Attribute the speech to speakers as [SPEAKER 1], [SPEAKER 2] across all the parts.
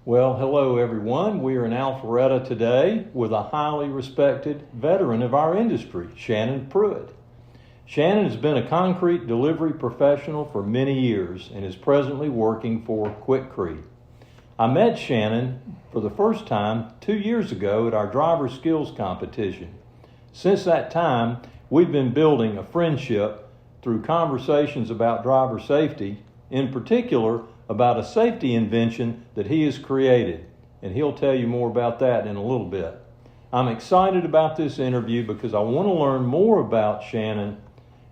[SPEAKER 1] Well, hello everyone. We are in Alpharetta today with a highly respected veteran of our industry, Shannon Pruitt. Shannon has been a concrete delivery professional for many years and is presently working for Quikrete. I met Shannon for the first time 2 years ago at our driver skills competition. Since that time, we've been building a friendship through conversations about driver safety, in particular about a safety invention that he has created, and he'll tell you more about that in a little bit. I'm excited about this interview because I want to learn more about Shannon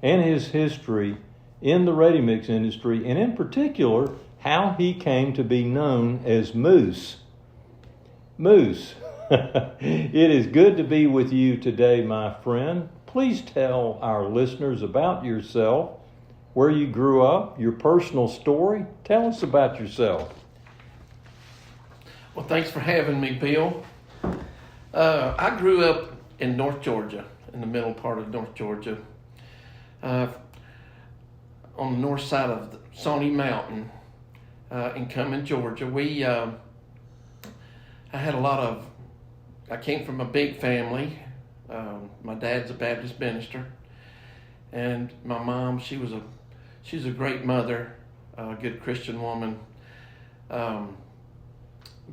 [SPEAKER 1] and his history in the ready-mix industry, and in particular, how he came to be known as Moose. Moose, it is good to be with you today, my friend. Please tell our listeners about yourself, where you grew up, your personal story. Tell us about yourself.
[SPEAKER 2] Well, thanks for having me, Bill. I grew up in North Georgia, in the middle part of North Georgia, on the north side of the Sawney Mountain in Cumming, Georgia. I came from a big family. My dad's a Baptist minister, and my mom, she's a great mother, a good Christian woman,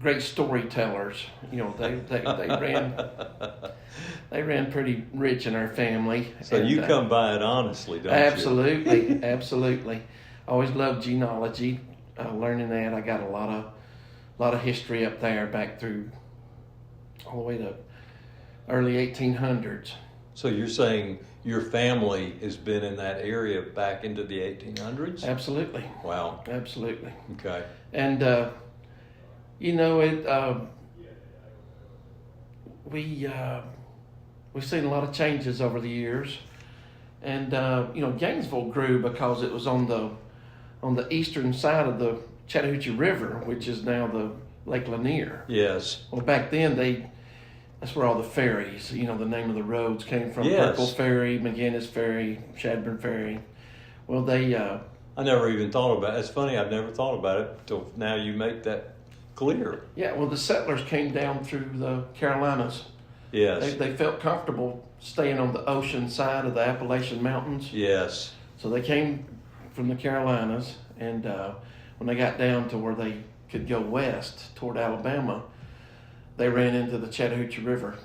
[SPEAKER 2] great storytellers. You know, they ran pretty rich in our family.
[SPEAKER 1] So you come by it honestly, don't
[SPEAKER 2] absolutely,
[SPEAKER 1] you?
[SPEAKER 2] Absolutely. I always loved genealogy, learning that. I got a lot of history up there back through all the way to early 1800s.
[SPEAKER 1] So you're saying your family has been in that area back into the 1800s?
[SPEAKER 2] Absolutely.
[SPEAKER 1] Wow.
[SPEAKER 2] Absolutely.
[SPEAKER 1] Okay.
[SPEAKER 2] And, we've seen a lot of changes over the years. And, Gainesville grew because it was on the eastern side of the Chattahoochee River, which is now the Lake Lanier.
[SPEAKER 1] Yes.
[SPEAKER 2] Well, back then, that's where all the ferries, the name of the roads came from.
[SPEAKER 1] Yes.
[SPEAKER 2] Purple Ferry, McGinnis Ferry, Shadburn Ferry. Well,
[SPEAKER 1] I never even thought about it. It's funny, I've never thought about it until now you make that clear.
[SPEAKER 2] Yeah, well, the settlers came down through the Carolinas.
[SPEAKER 1] Yes.
[SPEAKER 2] They felt comfortable staying on the ocean side of the Appalachian Mountains.
[SPEAKER 1] Yes.
[SPEAKER 2] So they came from the Carolinas, and when they got down to where they could go west toward Alabama, they ran into the Chattahoochee River,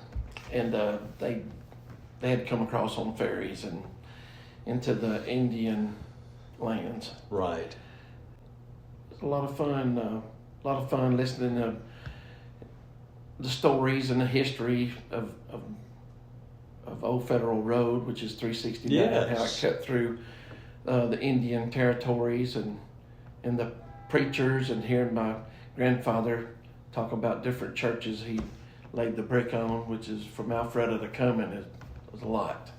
[SPEAKER 2] and they had to come across on ferries and into the Indian lands.
[SPEAKER 1] Right.
[SPEAKER 2] It's a lot of fun listening to the stories and the history of Old Federal Road, which is 369.
[SPEAKER 1] Yes.
[SPEAKER 2] How it cut through the Indian territories, and the preachers, and hearing my grandfather talk about different churches he laid the brick on, which is from Alpharetta to Cumming. It was a lot.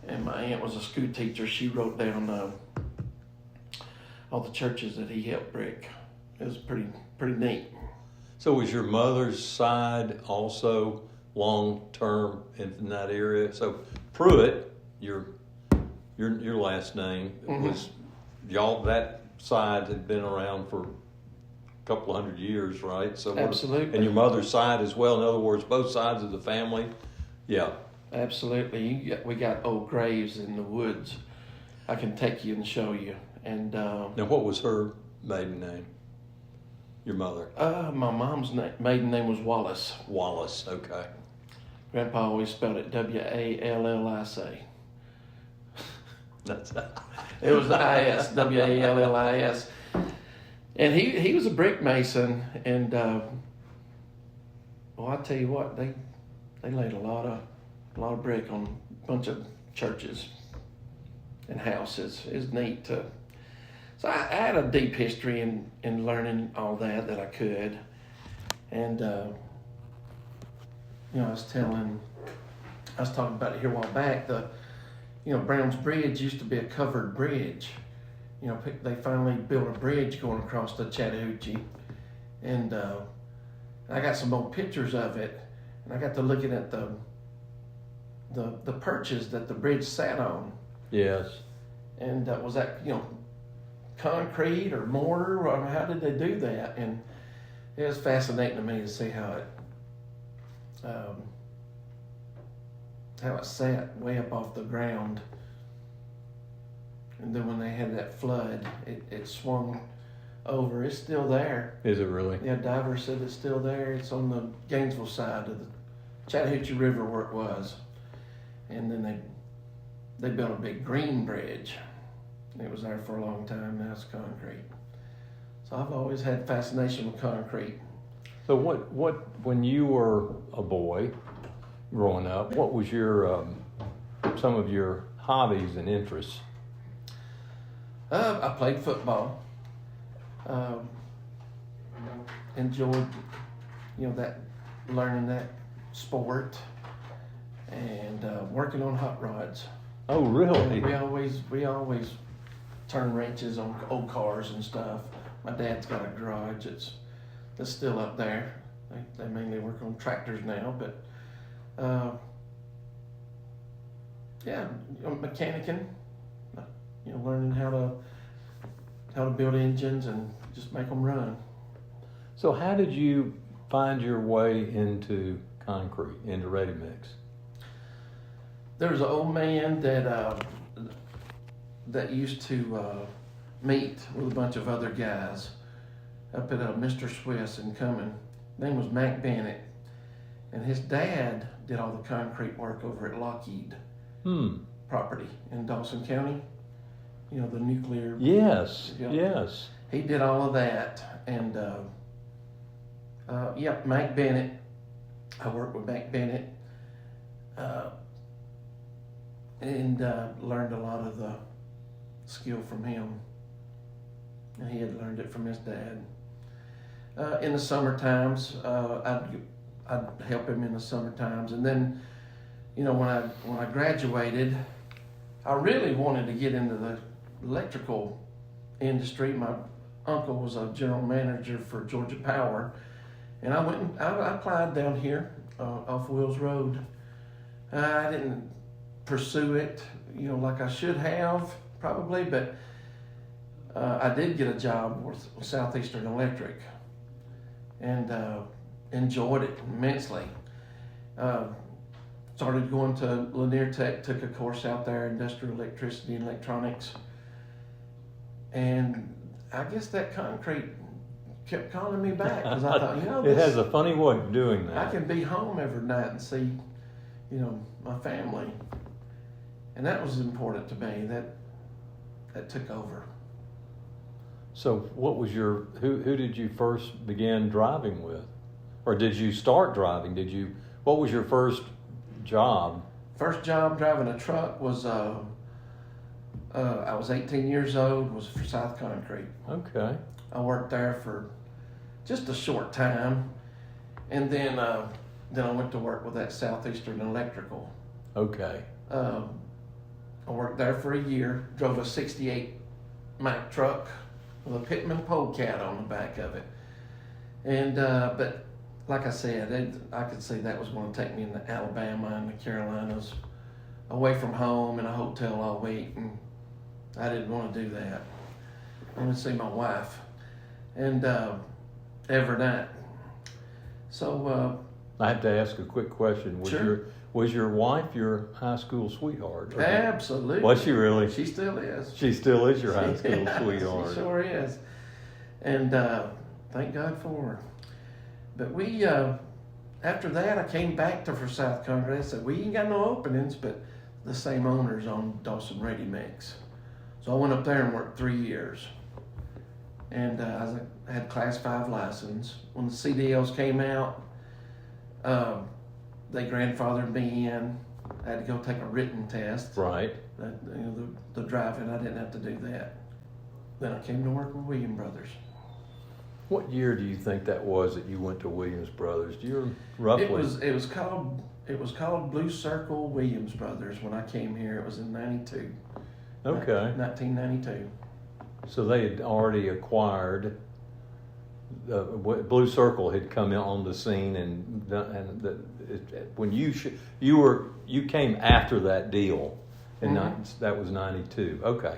[SPEAKER 2] And my aunt was a school teacher. She wrote down all the churches that he helped brick. It was pretty neat.
[SPEAKER 1] So was your mother's side also long-term in that area? So Pruitt, your last name,
[SPEAKER 2] Mm-hmm.
[SPEAKER 1] was y'all, that side had been around for couple hundred years, right? So
[SPEAKER 2] absolutely.
[SPEAKER 1] And your mother's side as well. In other words, both sides of the family. Yeah.
[SPEAKER 2] Absolutely. We got old graves in the woods. I can take you and show you. And
[SPEAKER 1] now, what was her maiden name? Your mother?
[SPEAKER 2] My mom's maiden name was Wallace.
[SPEAKER 1] Wallace. Okay.
[SPEAKER 2] Grandpa always spelled it W-A-L-L-I-C.
[SPEAKER 1] That's
[SPEAKER 2] it was the I-S, W-A-L-L-I-S. And he was a brick mason, and I tell you what, they laid a lot of brick on a bunch of churches and houses. It was neat to. So I had a deep history in learning all that I could, and I was talking about it here a while back. Brown's Bridge used to be a covered bridge. They finally built a bridge going across the Chattahoochee, and I got some old pictures of it, and I got to looking at the perches that the bridge sat on.
[SPEAKER 1] Yes.
[SPEAKER 2] And was that concrete or mortar? Or how did they do that? And It was fascinating to me to see how it sat way up off the ground. And then when they had that flood, it swung over. It's still there.
[SPEAKER 1] Is it really?
[SPEAKER 2] Yeah, divers said it's still there. It's on the Gainesville side of the Chattahoochee River where it was. And then they built a big green bridge. It was there for a long time. Now it's concrete. So I've always had fascination with concrete.
[SPEAKER 1] So when you were a boy growing up, what was your some of your hobbies and interests?
[SPEAKER 2] I played football. Enjoyed, learning that sport, and working on hot rods.
[SPEAKER 1] Oh, really?
[SPEAKER 2] We always turn wrenches on old cars and stuff. My dad's got a garage that's still up there. They mainly work on tractors now, but mechanicking. Learning how to build engines and just make them run.
[SPEAKER 1] So how did you find your way into concrete, into ready mix?
[SPEAKER 2] There was an old man that used to meet with a bunch of other guys up at Mr. Swiss in Cumming. His name was Mac Bennett, and his dad did all the concrete work over at Lockheed property in Dawson County. The nuclear.
[SPEAKER 1] Yes, yes.
[SPEAKER 2] He did all of that, and Mac Bennett. I worked with Mac Bennett, and learned a lot of the skill from him. And he had learned it from his dad. In the summer times, I'd help him in the summer times, and then, when I graduated, I really wanted to get into the electrical industry. My uncle was a general manager for Georgia Power, and I applied down here off Wills Road. I didn't pursue it, like I should have probably, but I did get a job with Southeastern Electric, and enjoyed it immensely. Started going to Lanier Tech, took a course out there, industrial electricity and electronics. And I guess that concrete kept calling me back, because I thought,
[SPEAKER 1] it has a funny way of doing that.
[SPEAKER 2] I can be home every night and see, my family. And that was important to me. That took over.
[SPEAKER 1] So what was who did you first begin driving with? Or did you start driving? What was your first job?
[SPEAKER 2] First job driving a truck was, I was 18 years old, was for South Concrete.
[SPEAKER 1] Okay.
[SPEAKER 2] I worked there for just a short time, and then I went to work with that Southeastern Electrical.
[SPEAKER 1] Okay.
[SPEAKER 2] I worked there for a year, drove a 68 Mack truck with a Pittman Polecat on the back of it. And, but like I said, I could see that was going to take me into Alabama and the Carolinas, away from home in a hotel all week, and I didn't want to do that. I wanted to see my wife, and every night. So
[SPEAKER 1] I have to ask a quick question. Was your wife your high school sweetheart?
[SPEAKER 2] Absolutely.
[SPEAKER 1] Was she really?
[SPEAKER 2] She still is.
[SPEAKER 1] She still is your high school sweetheart.
[SPEAKER 2] She sure is. And thank God for her. But we, after that, I came back to Forsyth Concrete. I said, we ain't got no openings, but the same owners on Dawson Ready Mix. So I went up there and worked 3 years. And I had Class 5 license. When the CDLs came out, they grandfathered me in. I had to go take a written test.
[SPEAKER 1] Right.
[SPEAKER 2] The driving, I didn't have to do that. Then I came to work with Williams Brothers.
[SPEAKER 1] What year do you think that was that you went to Williams Brothers? Do you roughly?
[SPEAKER 2] It was called Blue Circle Williams Brothers when I came here. It was in 92.
[SPEAKER 1] Okay.
[SPEAKER 2] 1992.
[SPEAKER 1] So they had already acquired. Blue Circle had come in on the scene, when you came after that deal, and that was 92. Okay.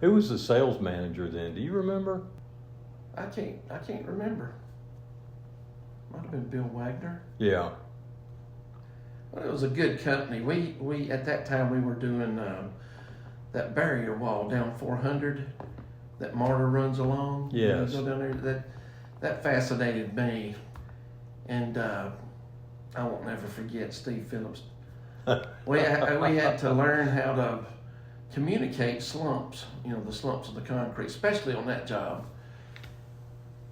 [SPEAKER 1] Who was the sales manager then? Do you remember?
[SPEAKER 2] I can't remember. Might have been Bill Wagner.
[SPEAKER 1] Yeah.
[SPEAKER 2] Well, it was a good company. We at that time we were doing that barrier wall down 400 that Marta runs along.
[SPEAKER 1] Yes.
[SPEAKER 2] You go down there. That fascinated me, and I won't never forget Steve Phillips. we had to learn how to communicate slumps. You know, the slumps of the concrete, especially on that job.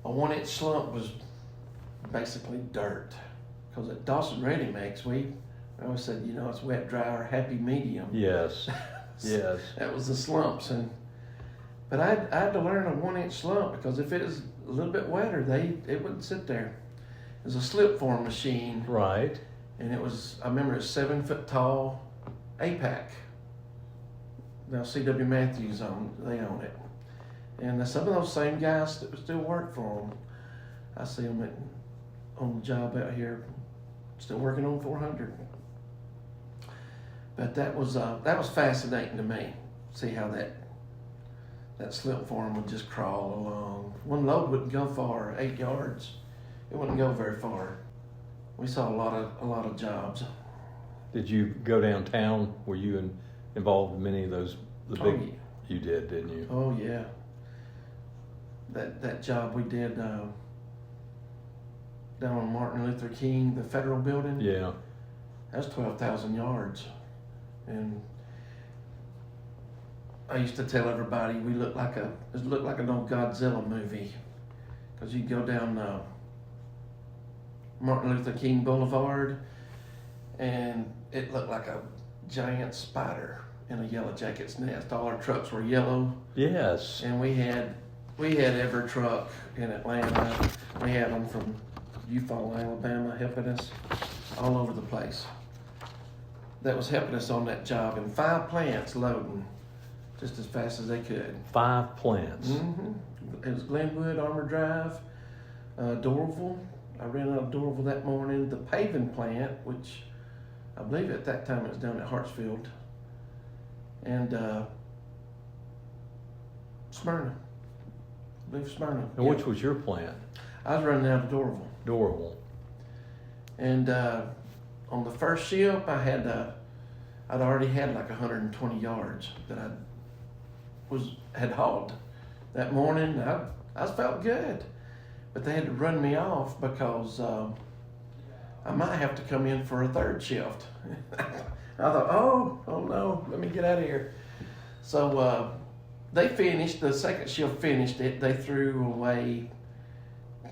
[SPEAKER 2] A 1-inch slump was basically dirt, because at Dawson Ready Mix we always said, you know, it's wet, dry, or happy medium.
[SPEAKER 1] Yes. Yes.
[SPEAKER 2] That was the slumps, but I had to learn a 1-inch slump, because if it is a little bit wetter, it wouldn't sit there. It was a slip form machine.
[SPEAKER 1] Right.
[SPEAKER 2] And I remember it's 7 foot tall APAC. Now C.W. Matthews they own it. And some of those same guys that still work for them, I see them on the job out here, still working on 400. But that was fascinating to me. See how that slip form would just crawl along. One load wouldn't go far, 8 yards. It wouldn't go very far. We saw a lot of jobs.
[SPEAKER 1] Did you go downtown? Were you involved in many of those? The big.
[SPEAKER 2] Yeah.
[SPEAKER 1] You did, didn't you?
[SPEAKER 2] Oh yeah. That job we did down on Martin Luther King, the federal building.
[SPEAKER 1] Yeah.
[SPEAKER 2] That's 12,000 yards, and I used to tell everybody it looked like an old Godzilla movie, because you go down Martin Luther King Boulevard, and it looked like a giant spider in a yellow jacket's nest. All our trucks were yellow.
[SPEAKER 1] Yes.
[SPEAKER 2] And we had every truck in Atlanta. We had them from Eufaula, Alabama, helping us all over the place. That was helping us on that job, and 5 plants loading just as fast as they could.
[SPEAKER 1] 5 plants.
[SPEAKER 2] Mm-hmm. It was Glenwood, Armour Drive, Dorville. I ran out of Dorville that morning. The paving plant, which I believe at that time it was down at Hartsfield, and Smyrna. I believe Smyrna.
[SPEAKER 1] And which was your plant?
[SPEAKER 2] I was running out of Dorville.
[SPEAKER 1] Dorville.
[SPEAKER 2] And on the first ship, I'd already had like 120 yards that I had hauled that morning. I felt good, but they had to run me off because I might have to come in for a third shift. I thought, oh no, let me get out of here. So they finished, the second shift finished it. They threw away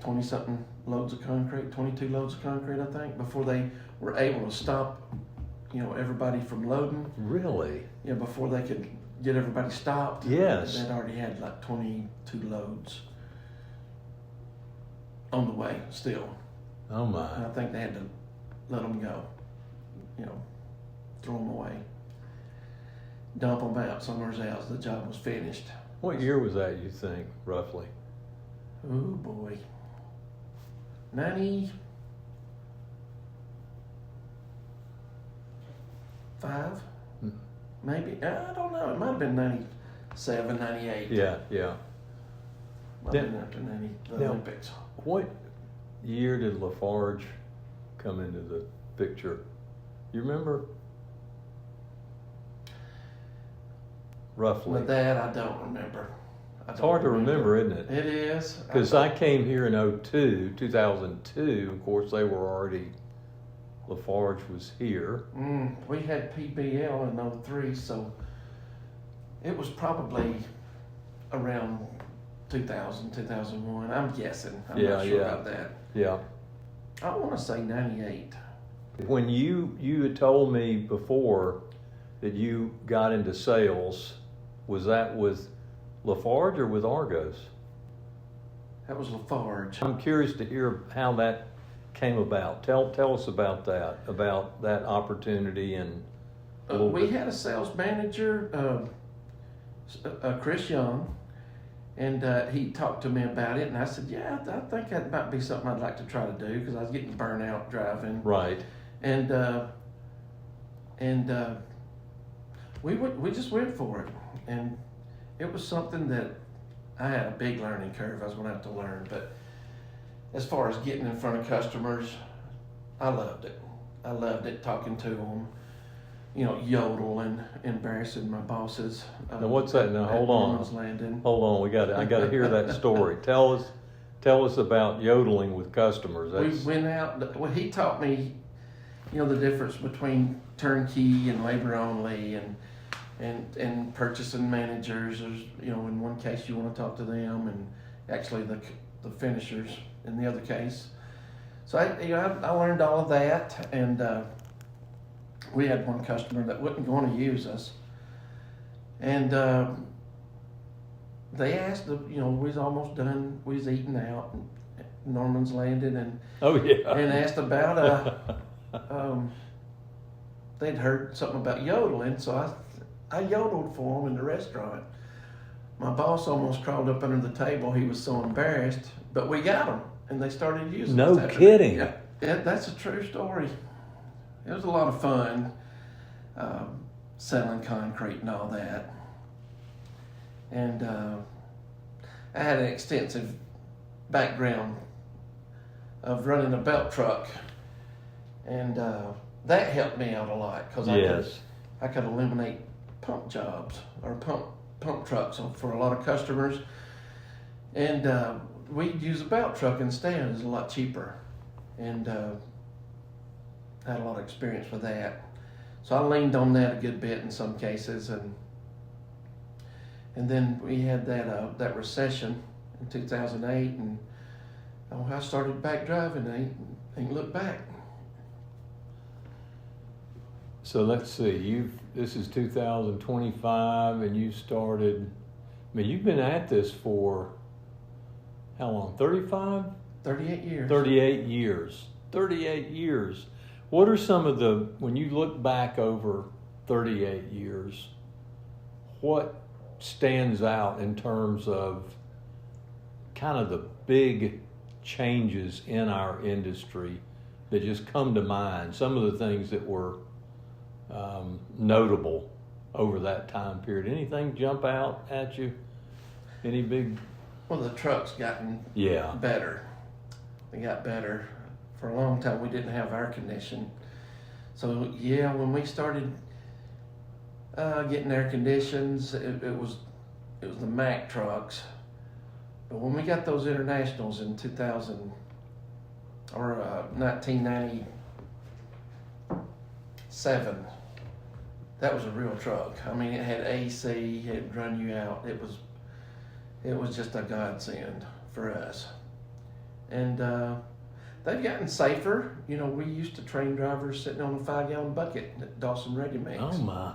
[SPEAKER 2] 20-something loads of concrete, 22 loads of concrete, I think, before they were able to stop, everybody from loading.
[SPEAKER 1] Really?
[SPEAKER 2] Yeah, before they could get everybody stopped.
[SPEAKER 1] Yes.
[SPEAKER 2] They'd already had like 22 loads on the way still.
[SPEAKER 1] Oh my.
[SPEAKER 2] And I think they had to let them go, throw them away, dump them out somewhere else. The job was finished.
[SPEAKER 1] What year was that, you think, roughly?
[SPEAKER 2] Oh boy. 95? Maybe? I don't know. It might have been 97, 98.
[SPEAKER 1] Yeah.
[SPEAKER 2] Might have been after the Olympics.
[SPEAKER 1] What year did Lafarge come into the picture? You remember? Roughly.
[SPEAKER 2] With that, I don't remember.
[SPEAKER 1] It's hard to remember, isn't it?
[SPEAKER 2] It is.
[SPEAKER 1] Because I came here in 2002. Of course, they were already, Lafarge was here.
[SPEAKER 2] We had PBL in 03, so it was probably around 2000, 2001. I'm guessing. I'm not sure about that.
[SPEAKER 1] Yeah.
[SPEAKER 2] I want to say 98.
[SPEAKER 1] When you had told me before that you got into sales, was that with Lafarge or with Argos?
[SPEAKER 2] That was Lafarge.
[SPEAKER 1] I'm curious to hear how that came about. Tell us about that opportunity and
[SPEAKER 2] we had a sales manager, Chris Young, and he talked to me about it, and I said, yeah, I think that might be something I'd like to try to do, because I was getting burnt out driving.
[SPEAKER 1] Right.
[SPEAKER 2] And we just went for it, and it was something that I had a big learning curve I was going to have to learn. But as far as getting in front of customers, I loved it. I loved it, talking to them, yodeling, embarrassing my bosses.
[SPEAKER 1] Now what's that? Now hold on.
[SPEAKER 2] Landing.
[SPEAKER 1] Hold on. I got to hear that story. Tell us about yodeling with customers.
[SPEAKER 2] We went out. Well, he taught me, the difference between turnkey and labor only, and purchasing managers. There's, in one case you want to talk to them, and actually the finishers in the other case. So I learned all of that, and we had one customer that wasn't going to use us, and they asked, we was almost done, we was eating out, and Norman's Landing, and and asked about they'd heard something about yodeling, so I yodeled for them in the restaurant. My boss almost crawled up under the table. He was so embarrassed, but we got them, and they started using us.
[SPEAKER 1] No kidding.
[SPEAKER 2] Yeah, that's a true story. It was a lot of fun, selling concrete and all that. And I had an extensive background of running a belt truck, and that helped me out a lot, because I could eliminate pump jobs or pump trucks for a lot of customers, and we'd use a belt truck instead. It's a lot cheaper, and had a lot of experience with that. So I leaned on that a good bit in some cases, and then we had that recession in 2008, and I started back driving. I ain't looked back.
[SPEAKER 1] So let's see. This is 2025, and you started. I mean, you've been at this for how long? 35?
[SPEAKER 2] 38 years.
[SPEAKER 1] 38 years. 38 years. What are some of when you look back over 38 years, what stands out in terms of kind of the big changes in our industry that just come to mind? Some of the things that were notable over that time period. Anything jump out at you? Any big?
[SPEAKER 2] Well, the truck's gotten better. They got better. For a long time, we didn't have air conditioning. So when we started getting air conditions, it was the Mack trucks. But when we got those internationals in 2000 or 1997, that was a real truck. I mean, it had AC, it'd run you out. It was just a godsend for us. And they've gotten safer. We used to train drivers sitting on a 5-gallon bucket at Dawson Ready Mix.
[SPEAKER 1] Oh my!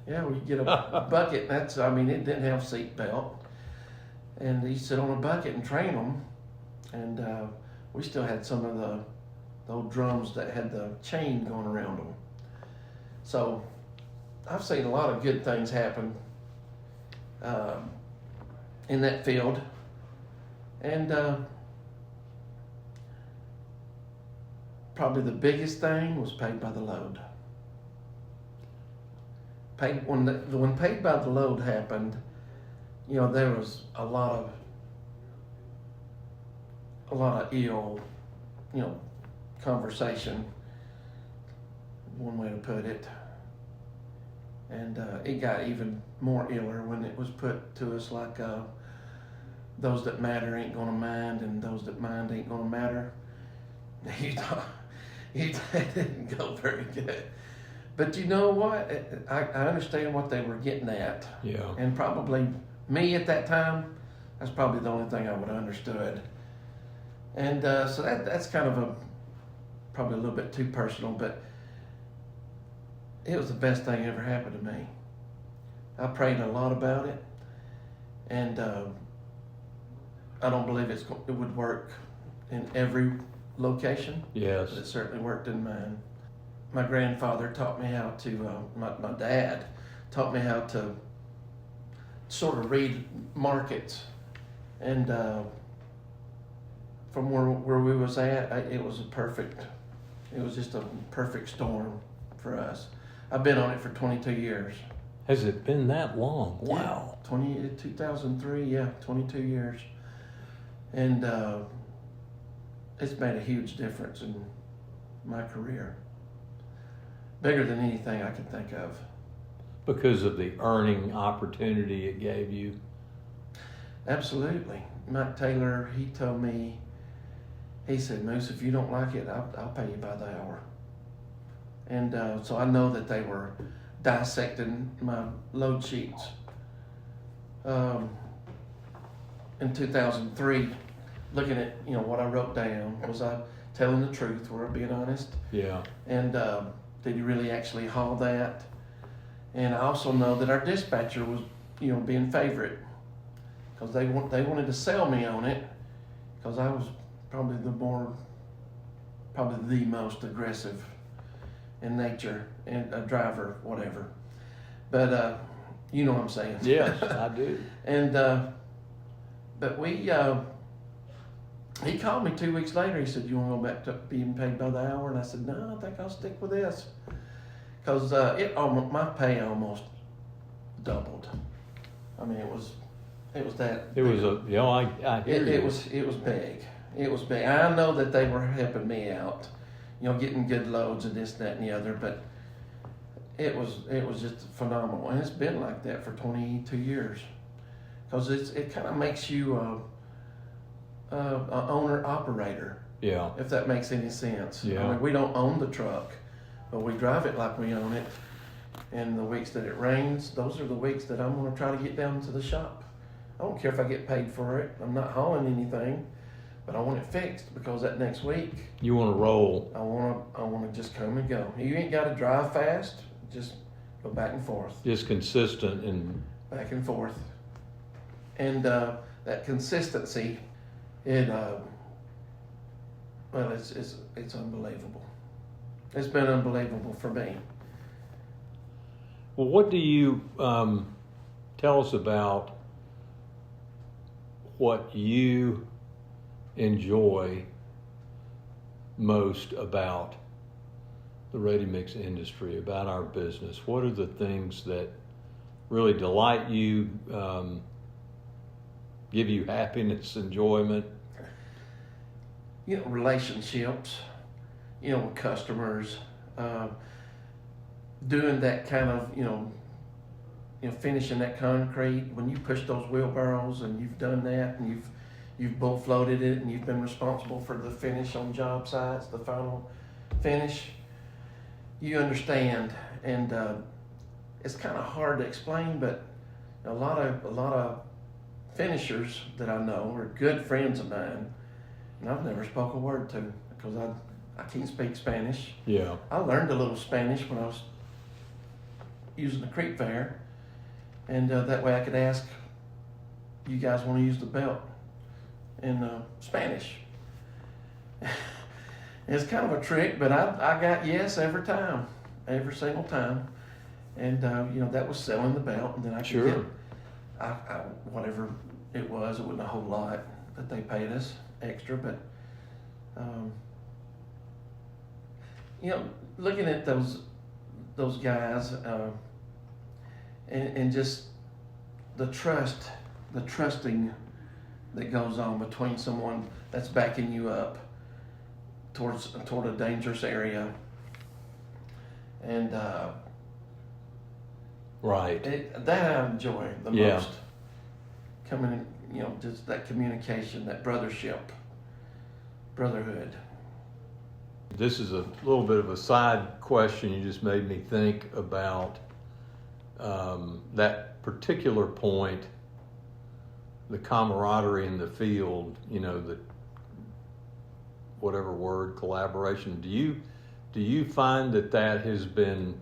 [SPEAKER 2] Yeah, we get a bucket. It didn't have seat belt, and you sit on a bucket and train them. And we still had some of the old drums that had the chain going around them. So I've seen a lot of good things happen in that field, and probably the biggest thing was paid by the load. When paid by the load happened, there was a lot of ill, conversation, one way to put it. And it got even more iller when it was put to us like those that matter ain't gonna mind, and those that mind ain't gonna matter. It didn't go very good. But you know what? I understand what they were getting at.
[SPEAKER 1] Yeah.
[SPEAKER 2] And probably me at that time, that's probably the only thing I would have understood. And so that's kind of probably a little bit too personal, but it was the best thing ever happened to me. I prayed a lot about it, and I don't believe it would work in every location.
[SPEAKER 1] Yes.
[SPEAKER 2] But it certainly worked in mine. My grandfather taught me how to, my dad taught me how to sort of read markets. And from where we was at, it was just a perfect storm for us. I've been on it for 22 years.
[SPEAKER 1] Has it been that long? Wow.
[SPEAKER 2] 2003, yeah, 22 years. And it's made a huge difference in my career. Bigger than anything I can think of.
[SPEAKER 1] Because of the earning opportunity it gave you?
[SPEAKER 2] Absolutely. Mike Taylor, he told me, he said, Moose, if you don't like it, I'll pay you by the hour. And so I know that they were dissecting my load sheets. In 2003, looking at what I wrote down, was I telling the truth, were I being honest?
[SPEAKER 1] Yeah.
[SPEAKER 2] And did he really actually haul that? And I also know that our dispatcher was being favorite, because they wanted to sell me on it, because I was probably the most aggressive in nature, and a driver, whatever. But you know what I'm saying.
[SPEAKER 1] Yes, I do.
[SPEAKER 2] And but he called me 2 weeks later. He said, "You want to go back to being paid by the hour?" And I said, "No, I think I'll stick with this," because my pay almost doubled. I mean, it was that.
[SPEAKER 1] It was I hear you.
[SPEAKER 2] It was big. It was big. I know that they were helping me out, getting good loads and this, that, and the other, but it was just phenomenal. And it's been like that for 22 years, because it kind of makes you an owner-operator.
[SPEAKER 1] Yeah.
[SPEAKER 2] If that makes any sense.
[SPEAKER 1] Yeah.
[SPEAKER 2] I mean, we don't own the truck, but we drive it like we own it. And the weeks that it rains, those are the weeks that I'm going to try to get down to the shop. I don't care if I get paid for it. I'm not hauling anything, but I want it fixed, because that next week
[SPEAKER 1] You want to roll.
[SPEAKER 2] I want to just come and go. You ain't got to drive fast. Just go back and forth.
[SPEAKER 1] Just consistent and
[SPEAKER 2] Back and forth. And that consistency, it's unbelievable. It's been unbelievable for me.
[SPEAKER 1] well, what do you tell us about what you enjoy most about the ready-mix industry, about our business? What are the things that really delight you, give you happiness, enjoyment?
[SPEAKER 2] Relationships, with customers, doing that kind of, finishing that concrete. When you push those wheelbarrows and you've done that, and you've bull floated it, and you've been responsible for the finish on job sites, the final finish, you understand. And it's kind of hard to explain, but a lot of finishers that I know are good friends of mine, and I've never spoke a word to, because I can't speak Spanish.
[SPEAKER 1] Yeah.
[SPEAKER 2] I learned a little Spanish when I was using the creek fair, and that way I could ask, "You guys want to use the belt?" in Spanish. It's kind of a trick, but I got yes every time, every single time. And that was selling the belt, and then I could
[SPEAKER 1] Sure.
[SPEAKER 2] get whatever it was. It wasn't a whole lot that they paid us extra, but looking at those guys, and just the trusting that goes on between someone that's backing you up toward a dangerous area, and
[SPEAKER 1] Right.
[SPEAKER 2] that I enjoy the
[SPEAKER 1] Yeah.
[SPEAKER 2] most. Coming, just that communication, that brotherhood.
[SPEAKER 1] This is a little bit of a side question. You just made me think about that particular point, the camaraderie in the field, the whatever word, collaboration. Do you find that has been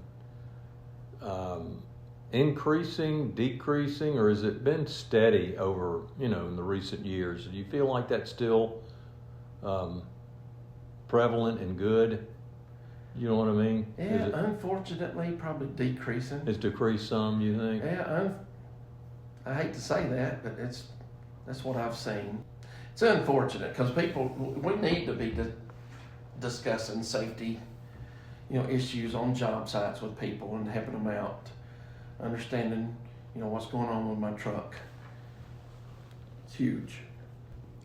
[SPEAKER 1] increasing, decreasing, or has it been steady over, in the recent years? Do you feel like that's still prevalent and good? You know what I mean?
[SPEAKER 2] Yeah, unfortunately, probably decreasing.
[SPEAKER 1] It's decreased some, you think?
[SPEAKER 2] Yeah, I hate to say that, but that's what I've seen. It's unfortunate, because we need to be discussing safety, issues on job sites with people and helping them out. understanding, what's going on with my truck. It's huge.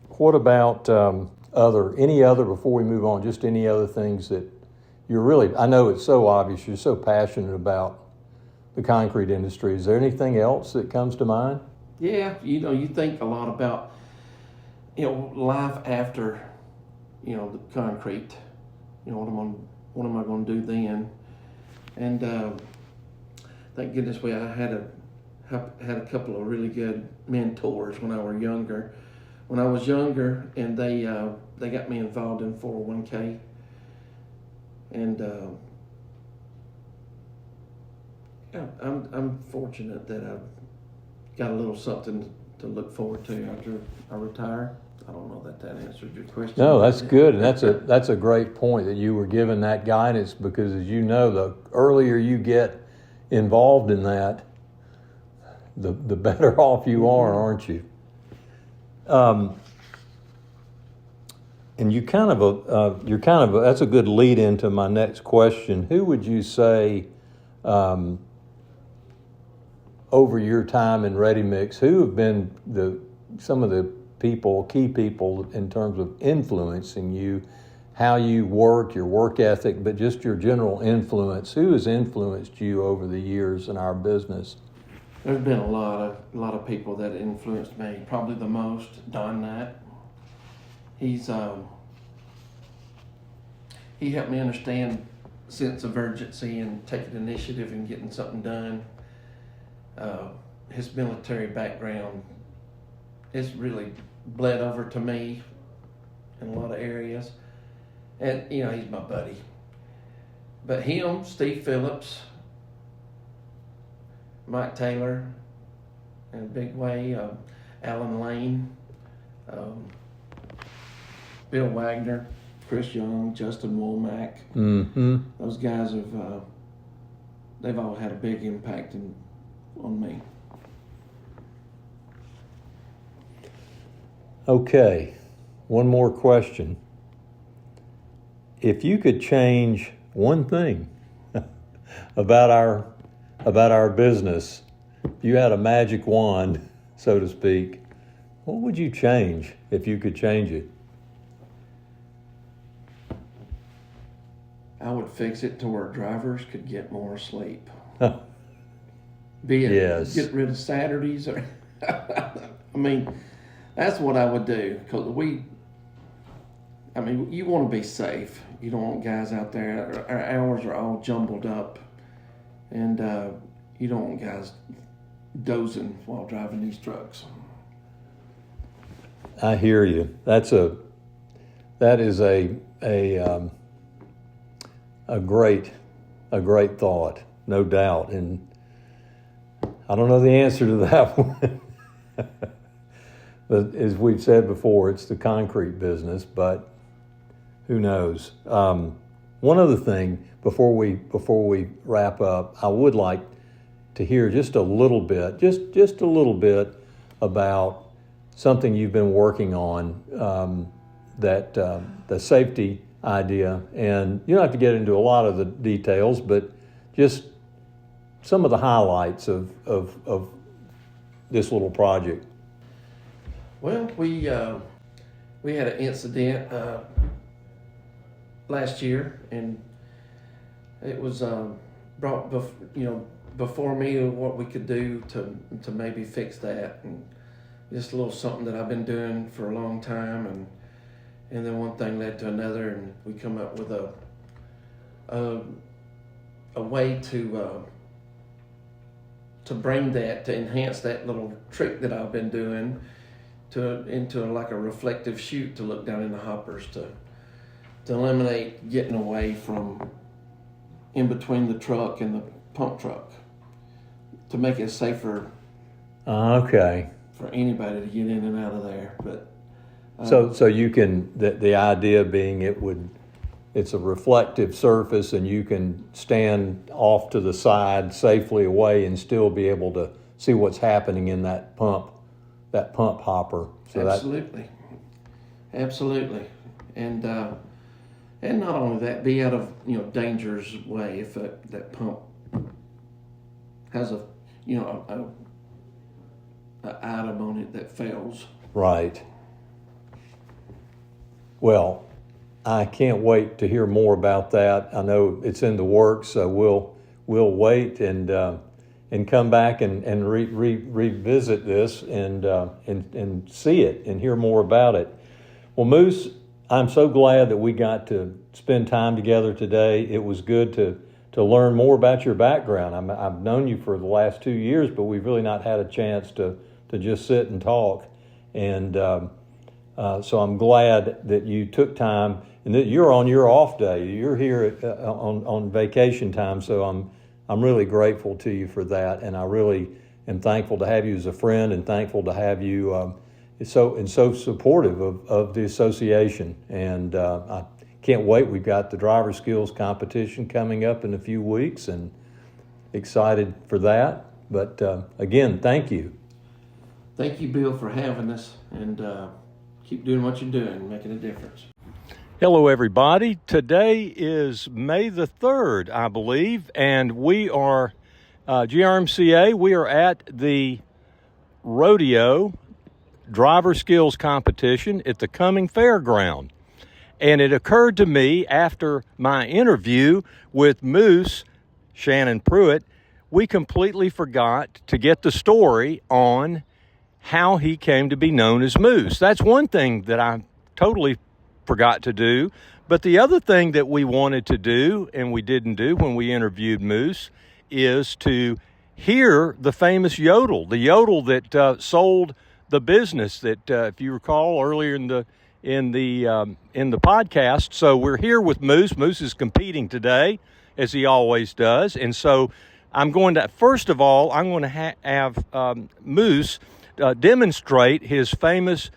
[SPEAKER 1] What about any other, before we move on, just any other things that you're really, I know it's so obvious, you're so passionate about the concrete industry. Is there anything else that comes to mind?
[SPEAKER 2] Yeah, you think a lot about, life after, the concrete. What am I going to do then? And thank goodness I had a couple of really good mentors when I was younger. And they got me involved in 401k. And I'm fortunate that I've got a little something to look forward to after I retire. I don't know that answered your question.
[SPEAKER 1] No, that's good, and that's a great point that you were given that guidance, because as you know, the earlier you get involved in that, the better off you are, aren't you? And you're kind of that's a good lead into my next question. Who would you say, over your time in Ready Mix, who have been some of the key people in terms of influencing you, how you work, your work ethic, but just your general influence? Who has influenced you over the years in our business?
[SPEAKER 2] There's been a lot of people that influenced me. Probably the most, Don Knight. He helped me understand sense of urgency and taking initiative and getting something done. His military background is really bled over to me in a lot of areas. And, he's my buddy. But him, Steve Phillips, Mike Taylor, in a big way, Alan Lane, Bill Wagner, Chris Young, Justin Womack.
[SPEAKER 1] Mm-hmm.
[SPEAKER 2] Those guys they've all had a big impact on me.
[SPEAKER 1] Okay, one more question. If you could change one thing about our business, if you had a magic wand, so to speak, what would you change if you could change it?
[SPEAKER 2] I would fix it to where drivers could get more sleep.
[SPEAKER 1] Yes.
[SPEAKER 2] Get rid of Saturdays, or that's what I would do. Because you want to be safe. You don't want guys out there. Our hours are all jumbled up, and you don't want guys dozing while driving these trucks.
[SPEAKER 1] I hear you. That is a great thought, no doubt. And I don't know the answer to that one. But as we've said before, it's the concrete business, but who knows? One other thing before we wrap up, I would like to hear just a little bit about something you've been working on, that the safety idea. And you don't have to get into a lot of the details, but just some of the highlights of this little project.
[SPEAKER 2] Well, we had an incident last year, and it was brought before me what we could do to maybe fix that, and just a little something that I've been doing for a long time, and then one thing led to another, and we come up with a way to bring that, to enhance that little trick that I've been doing into like a reflective chute to look down in the hoppers, to eliminate getting away from in between the truck and the pump truck, to make it safer.
[SPEAKER 1] Okay.
[SPEAKER 2] For anybody to get in and out of there. But
[SPEAKER 1] so you can, the idea being it's a reflective surface, and you can stand off to the side safely away and still be able to see what's happening in that pump hopper. So
[SPEAKER 2] Absolutely. And not only that, be out of danger's way if that pump has an item on it that fails.
[SPEAKER 1] Right. Well, I can't wait to hear more about that. I know it's in the works, so we'll wait and come back and revisit this and see it and hear more about it. Well, Moose, I'm so glad that we got to spend time together today. It was good to learn more about your background. I've known you for the last 2 years, but we've really not had a chance to just sit and talk. And so I'm glad that you took time and that you're on your off day. You're here on vacation time, so I'm really grateful to you for that. And I really am thankful to have you as a friend and thankful to have you so supportive of the association. And I can't wait. We've got the driver skills competition coming up in a few weeks and excited for that. But again, thank you.
[SPEAKER 2] Thank you, Bill, for having us, and keep doing what you're doing, making a difference.
[SPEAKER 1] Hello, everybody. Today is May the 3rd, I believe, and we are GRMCA. We are at the rodeo driver skills competition at the Cumming Fairground. And it occurred to me after my interview with Moose, Shannon Pruitt, we completely forgot to get the story on how he came to be known as Moose. That's one thing that I totally forgot to do. But the other thing that we wanted to do, and we didn't do when we interviewed Moose, is to hear the famous yodel, the yodel that sold the business that, if you recall, earlier in the podcast. So we're here with Moose. Moose is competing today, as he always does, and so I'm going to have Moose demonstrate his famous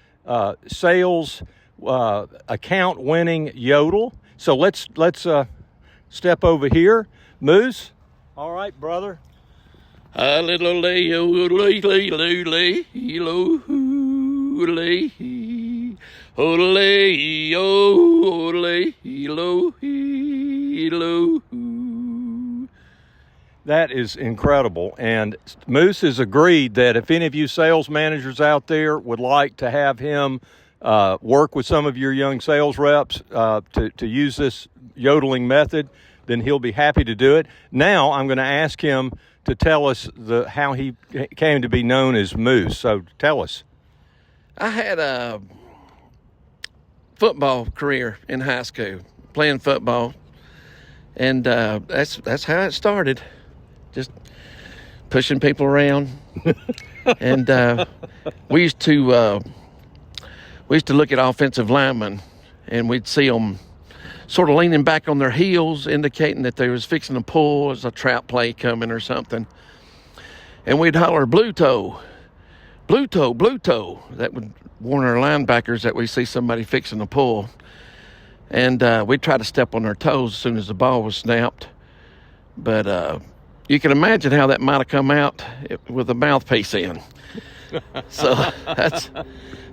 [SPEAKER 1] sales account winning yodel. So let's step over here, Moose. All right, brother. That is incredible. And Moose has agreed that if any of you sales managers out there would like to have him work with some of your young sales reps to use this yodeling method, then he'll be happy to do it. Now I'm going to ask him to tell us how he came to be known as Moose. So tell us.
[SPEAKER 2] I had a football career in high school, playing football, and that's how it started. Just pushing people around, and we used to look at offensive linemen, and we'd see them sort of leaning back on their heels, indicating that they was fixing to pull as a trap play coming or something, and we'd holler blue toe, blue toe, blue toe. That would warn our linebackers that we see somebody fixing to pull, and we'd try to step on their toes as soon as the ball was snapped, but you can imagine how that might have come out with a mouthpiece in. So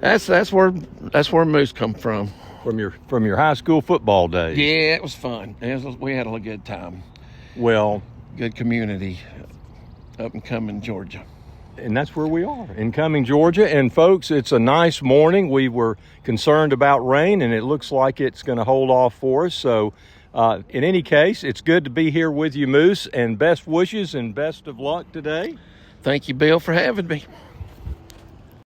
[SPEAKER 2] that's where Moose come from.
[SPEAKER 1] From your high school football days.
[SPEAKER 2] Yeah, it was fun. We had a good time.
[SPEAKER 1] Well,
[SPEAKER 2] good community up in Cumming, Georgia.
[SPEAKER 1] And that's where we are, in Cumming, Georgia. And folks, it's a nice morning. We were concerned about rain, and it looks like it's going to hold off for us. So in any case, it's good to be here with you, Moose, and best wishes and best of luck today.
[SPEAKER 2] Thank you, Bill, for having me.